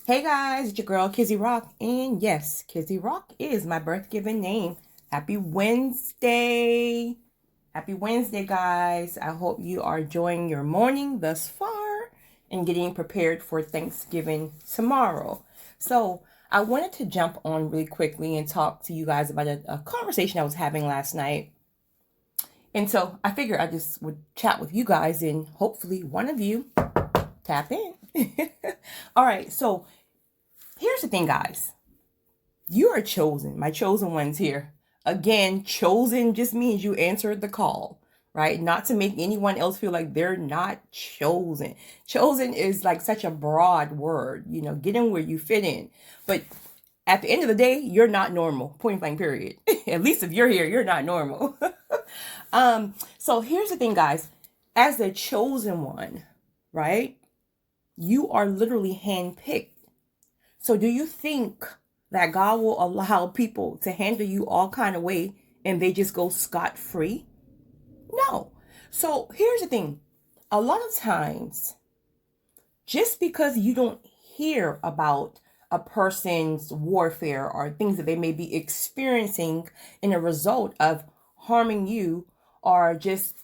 Hey guys, it's your girl Kizzy Rock, and yes, Kizzy Rock is my birth given name. Happy Wednesday! Happy Wednesday, guys. I hope you are enjoying your morning thus far and getting prepared for Thanksgiving tomorrow. So, I wanted to jump on really quickly and talk to you guys about a conversation I was having last night. And so, I figured I just would chat with you guys and hopefully one of you tap in. All right, so here's the thing, guys. You are chosen, my chosen ones here. Again, chosen just means you answered the call, right? Not to make anyone else feel like they're not chosen. Chosen is like such a broad word, get in where you fit in. But at the end of the day, you're not normal, point blank, period. At least if you're here, you're not normal. So here's the thing, guys. As the chosen one, right? You are literally handpicked. So do you think that God will allow people to handle you all kind of way and they just go scot-free? No. So here's the thing. A lot of times, just because you don't hear about a person's warfare or things that they may be experiencing in a result of harming you or just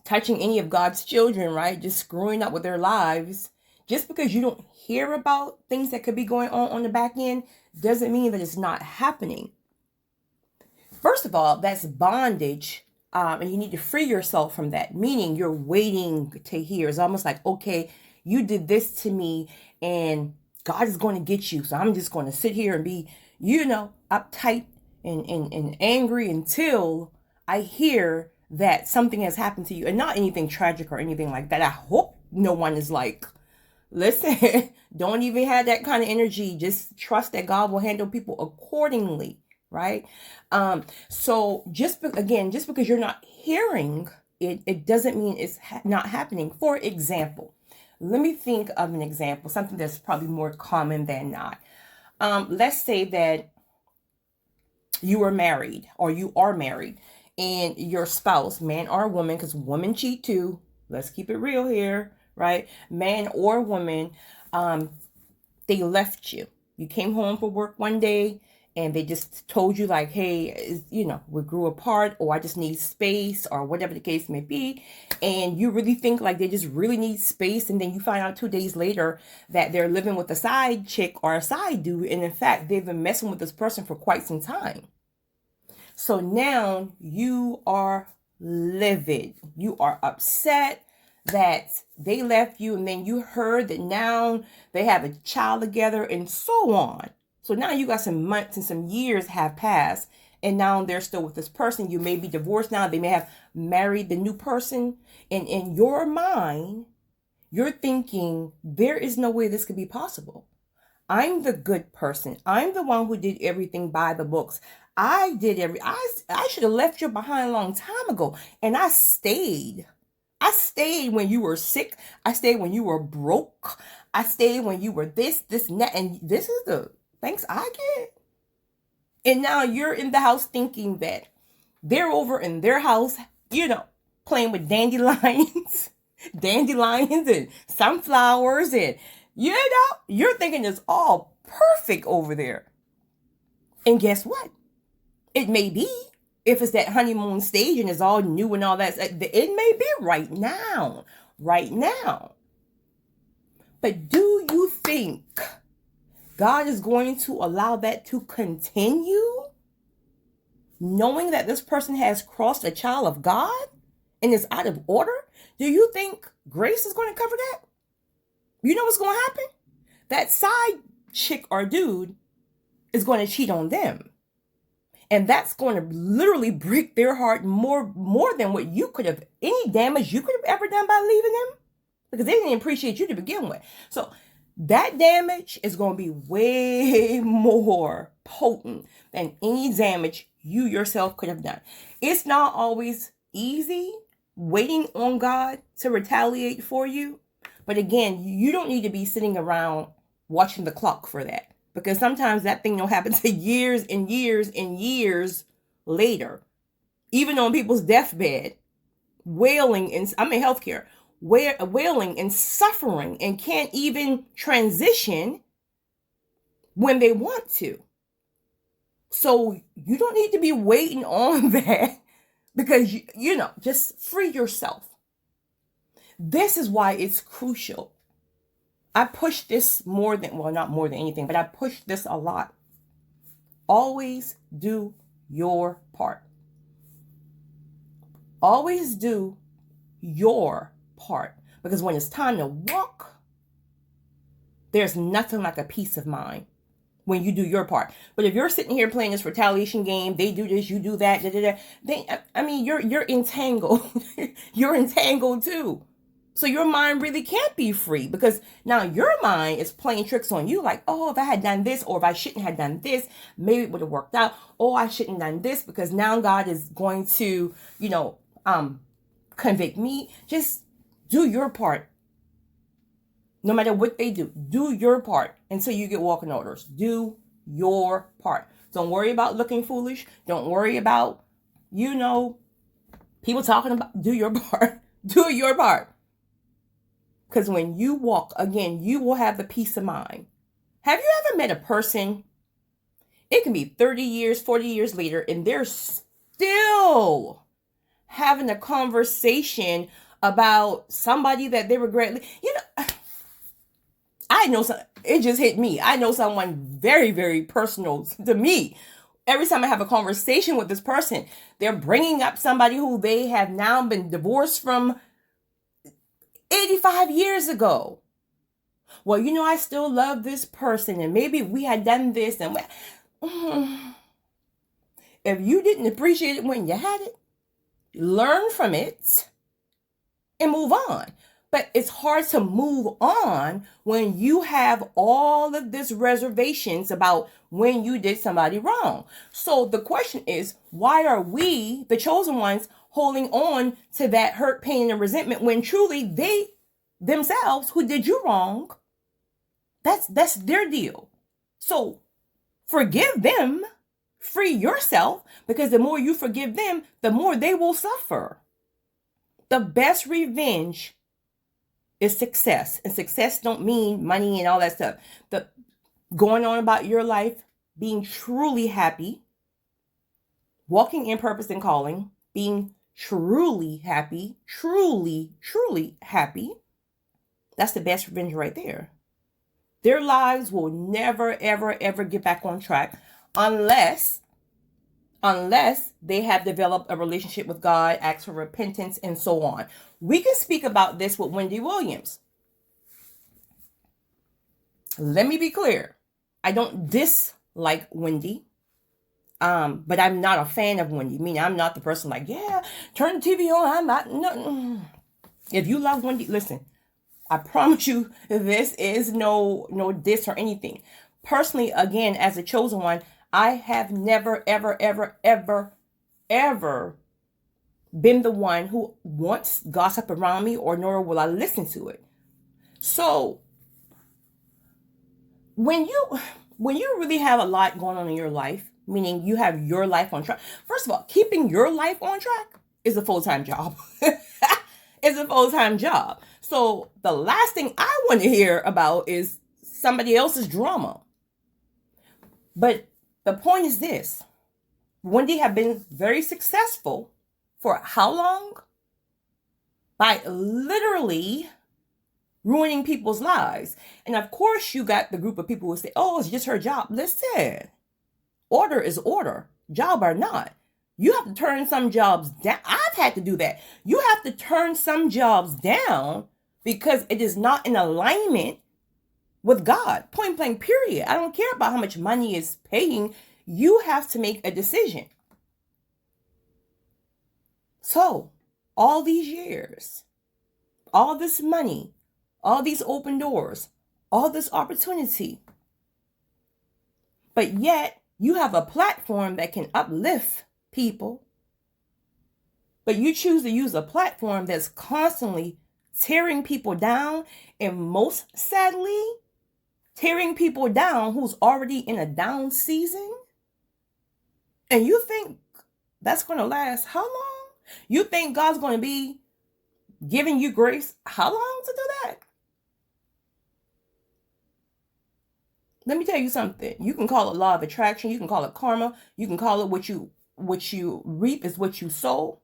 touching any of God's children, right? Just screwing up with their lives. Just because you don't hear about things that could be going on the back end doesn't mean that it's not happening. First of all, that's bondage, and you need to free yourself from that, meaning you're waiting to hear. It's almost like, okay, you did this to me and God is going to get you. So I'm just going to sit here and be, uptight and angry until I hear that something has happened to you, and not anything tragic or anything like that. I hope no one is like, listen, don't even have that kind of energy. Just trust that God will handle people accordingly, right? So just because you're not hearing it, it doesn't mean it's not happening. For example, let me think of an example, something that's probably more common than not. Let's say that you are married or you are married and your spouse, man or woman, because women cheat too. Let's keep it real here, right? Man or woman, they left you. You came home from work one day and they just told you like, hey, we grew apart, or I just need space, or whatever the case may be. And you really think like they just really need space. And then you find out 2 days later that they're living with a side chick or a side dude. And in fact, they've been messing with this person for quite some time. So now you are livid. You are upset that they left you, and then you heard that now they have a child together and so on. So now you got some months and some years have passed, and now they're still with this person. You may be divorced now. They may have married the new person. And in your mind, you're thinking, there is no way this could be possible. I'm the good person. I'm the one who did everything by the books. I should have left you behind a long time ago. And I stayed. I stayed when you were sick. I stayed when you were broke. I stayed when you were this, and that. And this is the thanks I get. And now you're in the house thinking that they're over in their house, playing with dandelions, dandelions and sunflowers. And, you're thinking it's all perfect over there. And guess what? It may be. If it's that honeymoon stage and it's all new and all that, it may be right now. Right now. But do you think God is going to allow that to continue? Knowing that this person has crossed a child of God and is out of order? Do you think grace is going to cover that? You know what's going to happen? That side chick or dude is going to cheat on them. And that's going to literally break their heart more than what you could have, any damage you could have ever done by leaving them. Because they didn't appreciate you to begin with. So that damage is going to be way more potent than any damage you yourself could have done. It's not always easy waiting on God to retaliate for you. But again, you don't need to be sitting around watching the clock for that. Because sometimes that thing don't happen to years and years and years later. Even on people's deathbed, wailing in healthcare, wailing and suffering and can't even transition when they want to. So you don't need to be waiting on that because, just free yourself. This is why it's crucial. I push this not more than anything, but I push this a lot. Always do your part. Always do your part. Because when it's time to walk, there's nothing like a peace of mind when you do your part. But if you're sitting here playing this retaliation game, they do this, you do that, you're entangled. You're entangled too. So your mind really can't be free because now your mind is playing tricks on you like, oh, if I had done this or if I shouldn't have done this, maybe it would have worked out. Oh, I shouldn't have done this because now God is going to, convict me. Just do your part. No matter what they do, do your part until you get walking orders. Do your part. Don't worry about looking foolish. Don't worry about, people talking about, do your part. Do your part. Because when you walk, again, you will have the peace of mind. Have you ever met a person? It can be 30 years, 40 years later, and they're still having a conversation about somebody that they regret. I know it just hit me. I know someone very, very personal to me. Every time I have a conversation with this person, they're bringing up somebody who they have now been divorced from 85 years ago. Well, I still love this person and maybe we had done this and if you didn't appreciate it when you had it, learn from it and move on. But it's hard to move on when you have all of this reservations about when you did somebody wrong. So the question is, why are we, the chosen ones, holding on to that hurt, pain, and resentment when truly they themselves who did you wrong, that's their deal. So forgive them, free yourself, because the more you forgive them, the more they will suffer. The best revenge is success. And success don't mean money and all that stuff. The going on about your life, being truly happy, walking in purpose and calling, being truly happy, truly happy. That's the best revenge right there. Their lives will never, ever, ever get back on track unless they have developed a relationship with God, ask for repentance, and so on. We can speak about this with Wendy Williams. Let me be clear. I don't dislike Wendy. But I'm not a fan of Wendy. Meaning I'm not the person like, yeah, turn the TV on. I'm not. No. If you love Wendy, listen. I promise you, this is no diss or anything. Personally, again, as a chosen one, I have never, ever, ever, ever, ever been the one who wants gossip around me, or nor will I listen to it. So when you really have a lot going on in your life, meaning you have your life on track. First of all, keeping your life on track is a full-time job. It's a full-time job. So the last thing I want to hear about is somebody else's drama. But the point is this. Wendy have been very successful for how long? By literally ruining people's lives. And of course you got the group of people who say, oh, it's just her job. Listen, order is order, job or not. You have to turn some jobs down. I've had to do that. You have to turn some jobs down because it is not in alignment with God. Point blank, period. I don't care about how much money is paying. You have to make a decision. So, all these years, all this money, all these open doors, all this opportunity, but yet you have a platform that can uplift people, but you choose to use a platform that's constantly tearing people down, and most sadly, tearing people down who's already in a down season. And you think that's going to last how long? You think God's going to be giving you grace how long to do that? let me tell you something. You can call it law of attraction. You can call it karma. You can call it what you reap is what you sow.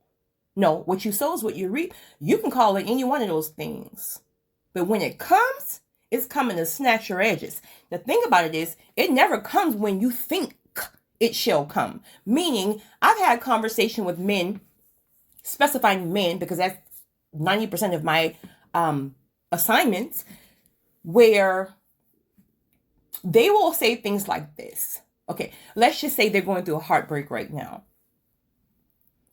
No, what you sow is what you reap. You can call it any one of those things. But when it comes, it's coming to snatch your edges. The thing about it is, it never comes when you think it shall come. Meaning, I've had conversation with men, specifying men, because that's 90% of my assignments, where they will say things like this. Okay, let's just say they're going through a heartbreak right now.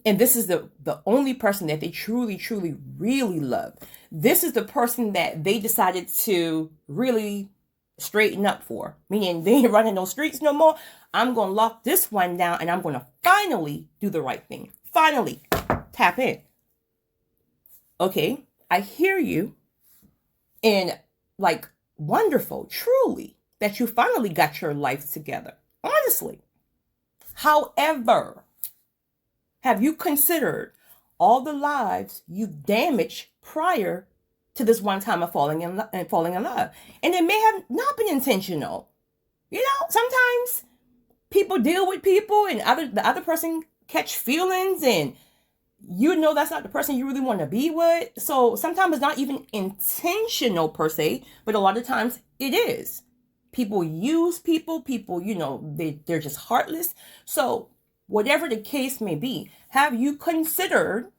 And this is the only person that they truly, truly, really love. This is the person that they decided to really straighten up for. Meaning they ain't running those streets no more. I'm going to lock this one down and I'm going to finally do the right thing. Finally, tap in. Okay, I hear you. And like, wonderful, truly, that you finally got your life together. Honestly. However, have you considered all the lives you've damaged prior to this one time of falling in love? And it may have not been intentional. You know, sometimes people deal with people and the other person catch feelings and you know that's not the person you really want to be with. So sometimes it's not even intentional per se, but a lot of times it is. People use people, you know, they're just heartless. So whatever the case may be, have you considered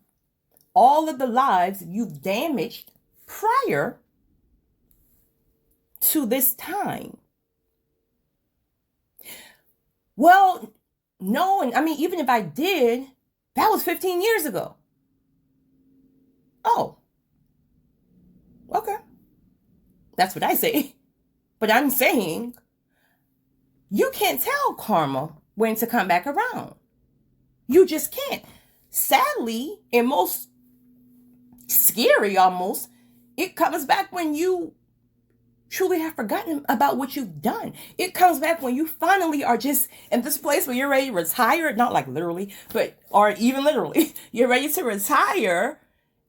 all of the lives you've damaged prior to this time? Well, no, and I mean, even if I did, that was 15 years ago. Oh, okay. That's what I say. But I'm saying you can't tell karma when to come back around. You just can't. Sadly, and most scary almost, it comes back when you truly have forgotten about what you've done. It comes back when you finally are just in this place where you're ready to retire, not like literally, but, or even literally, you're ready to retire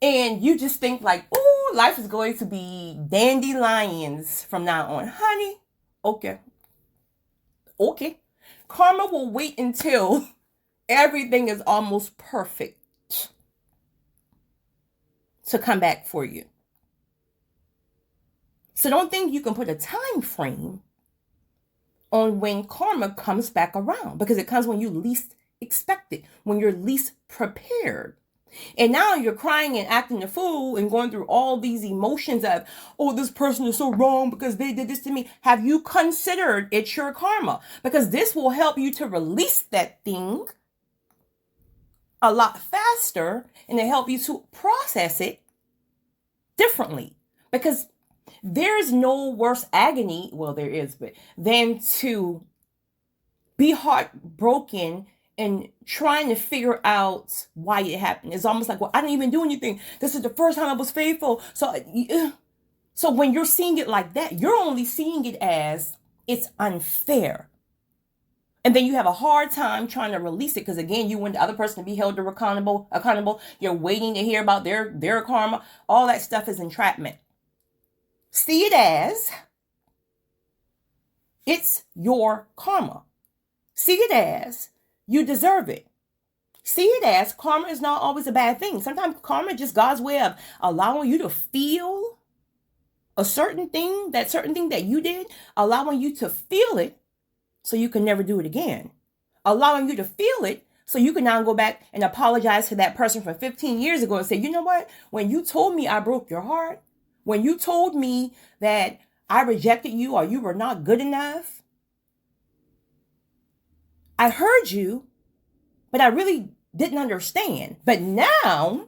and you just think like, oh, life is going to be dandelions from now on. Honey, okay. Karma will wait until everything is almost perfect to come back for you. So don't think you can put a time frame on when karma comes back around, because it comes when you least expect it, when you're least prepared. And now you're crying and acting a fool and going through all these emotions of, oh, this person is so wrong because they did this to me. Have you considered it's your karma? Because this will help you to release that thing a lot faster and to help you to process it differently. Because there's no worse agony, well, there is, but than to be heartbroken and trying to figure out why it happened. It's almost like, well, I didn't even do anything. This is the first time I was faithful. So when you're seeing it like that, you're only seeing it as it's unfair. And then you have a hard time trying to release it because, again, you want the other person to be held accountable. You're waiting to hear about their karma. All that stuff is entrapment. See it as it's your karma. See it as you deserve it. See it as karma is not always a bad thing. Sometimes karma is just God's way of allowing you to feel a certain thing that you did, allowing you to feel it so you can never do it again. Allowing you to feel it so you can now go back and apologize to that person from 15 years ago and say, you know what? When you told me I broke your heart, when you told me that I rejected you or you were not good enough, I heard you, but I really didn't understand. But now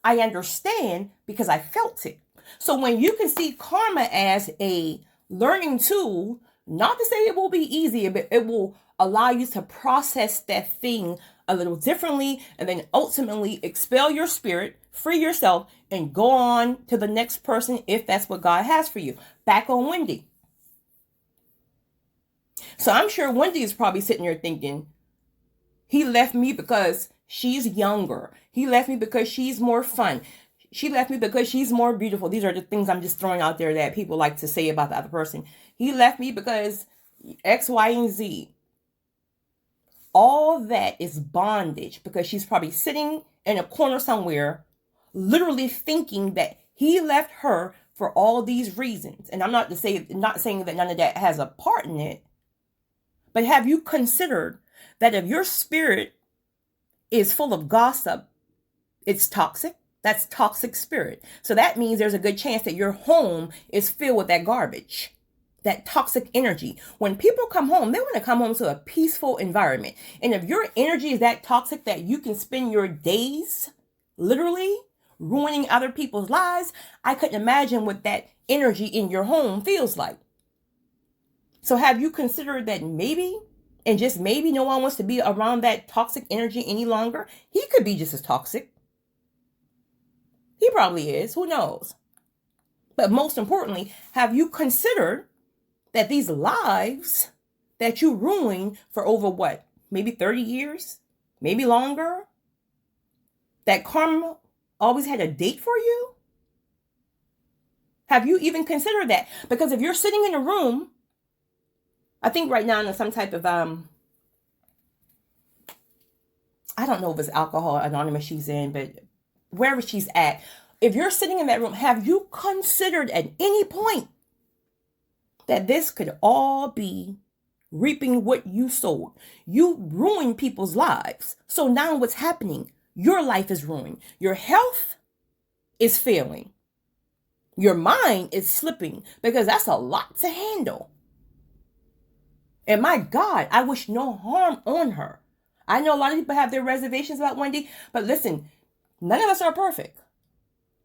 I understand because I felt it. So when you can see karma as a learning tool, not to say it will be easy, but it will allow you to process that thing a little differently and then ultimately expel your spirit, free yourself, and go on to the next person if that's what God has for you. Back on Wendy. So I'm sure Wendy is probably sitting there thinking, he left me because she's younger. He left me because she's more fun. She left me because she's more beautiful. These are the things I'm just throwing out there that people like to say about the other person. He left me because X, Y, and Z. All that is bondage because she's probably sitting in a corner somewhere, literally thinking that he left her for all these reasons. And I'm not saying that none of that has a part in it, but have you considered that if your spirit is full of gossip, it's toxic? That's toxic spirit. So that means there's a good chance that your home is filled with that garbage, that toxic energy. When people come home, they want to come home to a peaceful environment. And if your energy is that toxic that you can spend your days literally ruining other people's lives, I couldn't imagine what that energy in your home feels like. So have you considered that maybe, and just maybe, no one wants to be around that toxic energy any longer? He could be just as toxic. He probably is. Who knows? But most importantly, have you considered that these lives that you ruined for over what? Maybe 30 years? Maybe longer? That karma always had a date for you? Have you even considered that? Because if you're sitting in a room, I think right now in some type of, I don't know if it's Alcohol Anonymous she's in, but wherever she's at, if you're sitting in that room, have you considered at any point that this could all be reaping what you sowed? You ruined people's lives. So now what's happening? Your life is ruined. Your health is failing. Your mind is slipping because that's a lot to handle. And my God, I wish no harm on her. I know a lot of people have their reservations about Wendy, but listen, none of us are perfect.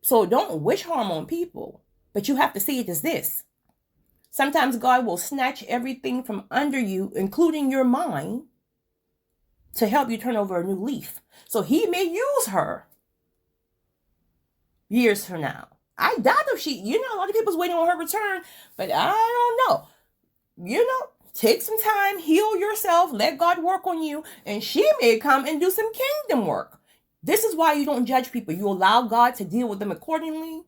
So don't wish harm on people, but you have to see it as this. Sometimes God will snatch everything from under you, including your mind, to help you turn over a new leaf. So he may use her years from now. I doubt if a lot of people's waiting on her return, but I don't know. Take some time, heal yourself, let God work on you, and she may come and do some kingdom work. This is why you don't judge people. You allow God to deal with them accordingly.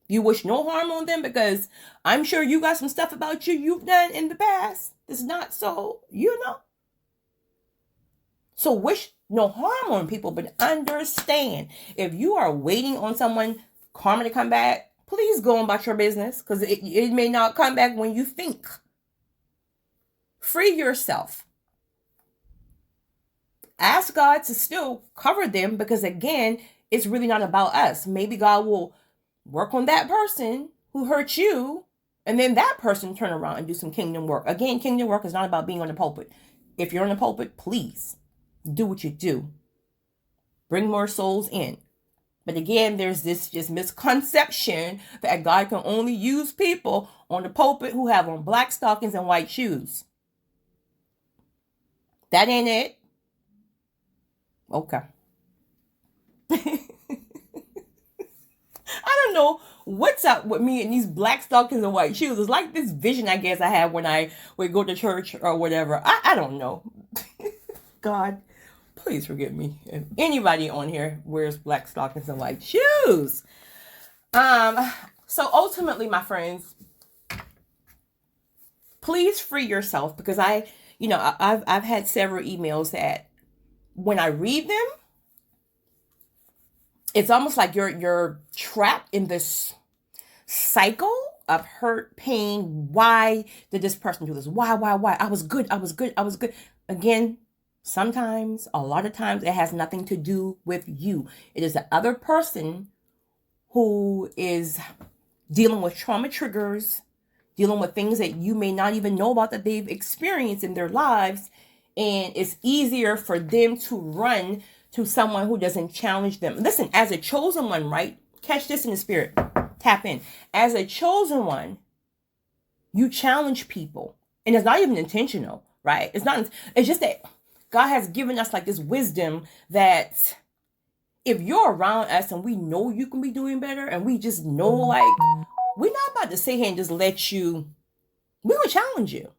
You wish no harm on them because I'm sure you got some stuff about you've done in the past. It's not so, So wish no harm on people, but understand if you are waiting on someone, karma to come back, please go on about your business because it may not come back when you think. Free yourself. Ask God to still cover them because, again, it's really not about us. Maybe God will work on that person who hurt you and then that person turn around and do some kingdom work. Again, kingdom work is not about being on the pulpit. If you're on the pulpit, please do what you do. Bring more souls in. But again, there's this just misconception that God can only use people on the pulpit who have on black stockings and white shoes. That ain't it. Okay. I don't know what's up with me and these black stockings and white shoes. It's like this vision I guess I have when I would go to church or whatever. I don't know. God, please forgive me if anybody on here wears black stockings and white shoes. So ultimately, my friends, please free yourself because I've had several emails that when I read them, it's almost like you're trapped in this cycle of hurt, pain. Why did this person do this? Why? I was good. Again, sometimes, a lot of times, it has nothing to do with you. It is the other person who is dealing with trauma triggers, dealing with things that you may not even know about that they've experienced in their lives. And it's easier for them to run to someone who doesn't challenge them. Listen, as a chosen one, right? Catch this in the spirit. Tap in. As a chosen one, you challenge people. And it's not even intentional, right? It's just that God has given us like this wisdom that if you're around us and we know you can be doing better and we just know like, we're not about to sit here and just let you, we're going to challenge you.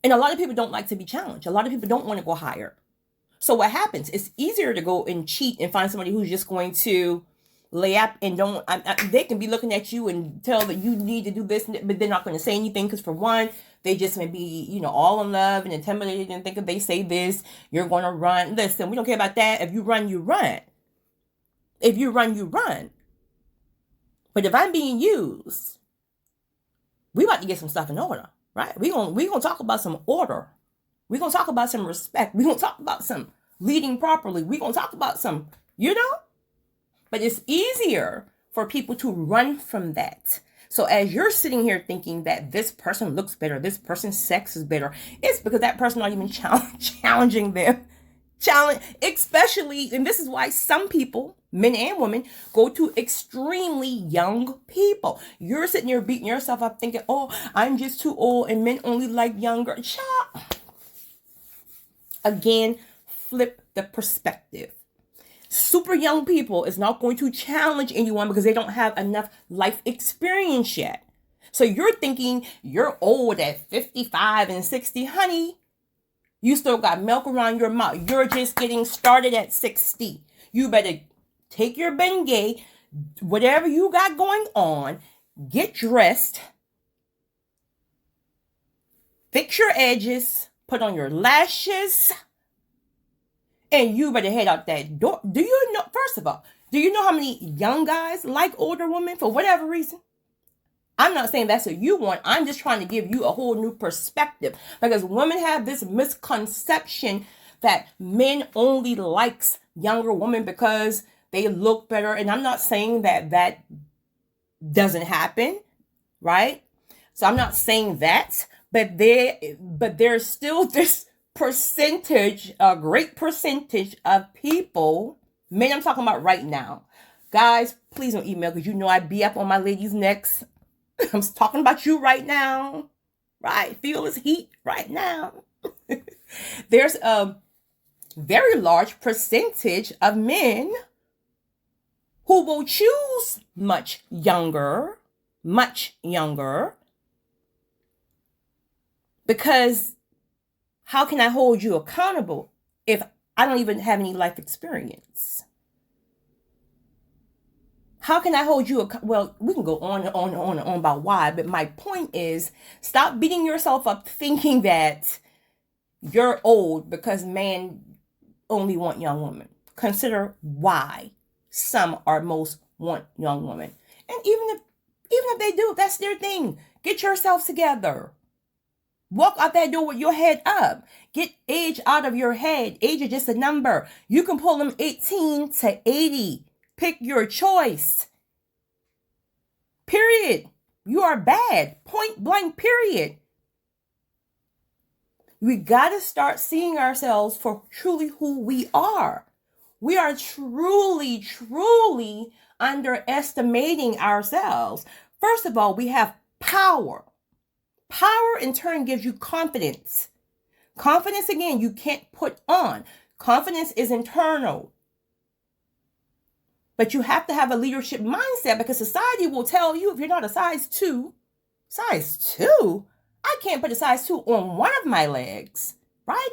And a lot of people don't like to be challenged. A lot of people don't want to go higher. So what happens? It's easier to go and cheat and find somebody who's just going to lay up and don't, they can be looking at you and tell that you need to do this, but they're not going to say anything because for one, they just may be, all in love and intimidated and think if they say this, you're going to run. Listen, we don't care about that. If you run, you run. If you run, you run. But if I'm being used, we about to get some stuff in order, right? We gonna talk about some order. We're going to talk about some respect. We're going to talk about some leading properly. We're going to talk about some, But it's easier for people to run from that. So as you're sitting here thinking that this person looks better, this person's sex is better, it's because that person not even challenging them. Especially, and this is why some people, men and women, go to extremely young people. You're sitting here beating yourself up thinking, oh, I'm just too old and men only like younger. Again, flip the perspective. Super young people is not going to challenge anyone because they don't have enough life experience yet. So you're thinking you're old at 55 and 60. Honey, you still got milk around your mouth. You're just getting started at 60. You better take your Bengay, whatever you got going on, get dressed, fix your edges, put on your lashes, and you better head out that door. Do you know, first of all, do you know how many young guys like older women for whatever reason? I'm not saying that's what you want. I'm just trying to give you a whole new perspective because women have this misconception that men only likes younger women because they look better. And I'm not saying that doesn't happen, right? So I'm not saying that. But there's still this percentage, a great percentage of people, men I'm talking about right now. Guys, please don't email because I be up on my ladies' necks. I'm talking about you right now. Right? Feel this heat right now. There's a very large percentage of men who will choose much younger, because how can I hold you accountable if I don't even have any life experience? How can I hold you? Well, we can go on and on and on and on about why, but my point is stop beating yourself up thinking that you're old because men only want young women. Consider why some are most want young women. And even if they do, that's their thing. Get yourself together. Walk out that door with your head up. Get age out of your head. Age is just a number. You can pull them 18 to 80. Pick your choice. Period. You are bad. Point blank, period. We got to start seeing ourselves for truly who we are. We are truly, truly underestimating ourselves. First of all, we have power. Power in turn gives you confidence. Confidence, again, you can't put on. Confidence is internal. But you have to have a leadership mindset because society will tell you if you're not a size 2, I can't put a size 2 on one of my legs, right?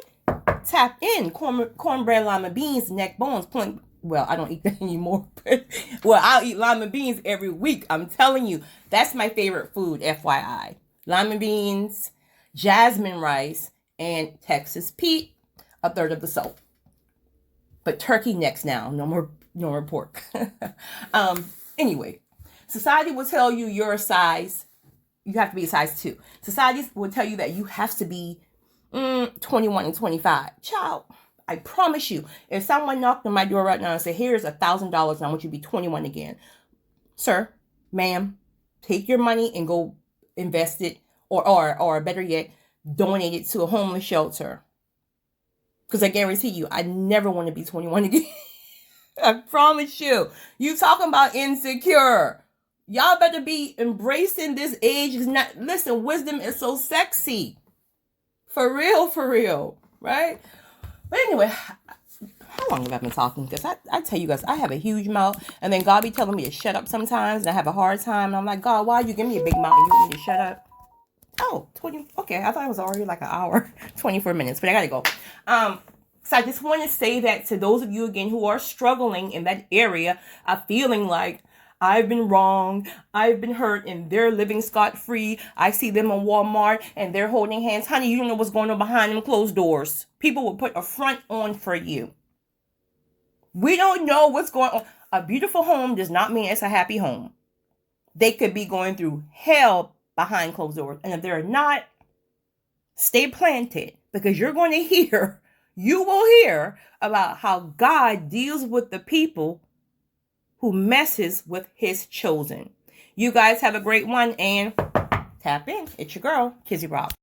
Tap in, cornbread, lima beans, neck bones, point. Well, I don't eat that anymore, but I'll eat lima beans every week. I'm telling you, that's my favorite food, FYI. Lima beans, jasmine rice, and Texas Pete, a third of the salt. But turkey next now, no more pork. Anyway, society will tell you you're a size, you have to be a size 2. Society will tell you that you have to be 21 and 25. Child, I promise you, if someone knocked on my door right now and said, here's $1,000 and I want you to be 21 again. Sir, ma'am, take your money and go invest it, or better yet, donate it to a homeless shelter. Because I guarantee you, I never want to be 21 again. I promise you. You talking about insecure. Y'all better be embracing this age. Listen, wisdom is so sexy. For real, right? But anyway, how long have I been talking? Because I tell you guys, I have a huge mouth. And then God be telling me to shut up sometimes. And I have a hard time. And I'm like, God, why you give me a big mouth and you want me to shut up? Oh, 20. Okay, I thought it was already like an hour, 24 minutes. But I got to go. So I just want to say that to those of you again who are struggling in that area of feeling like I've been wrong, I've been hurt, and they're living scot-free. I see them in Walmart and they're holding hands. Honey, you don't know what's going on behind them closed doors. People will put a front on for you. We don't know what's going on. A beautiful home does not mean it's a happy home. They could be going through hell behind closed doors. And if they're not, stay planted, because you're going to hear, you will hear about how God deals with the people who messes with his chosen. You guys have a great one, and tap in. It's your girl, Kizzy Rock.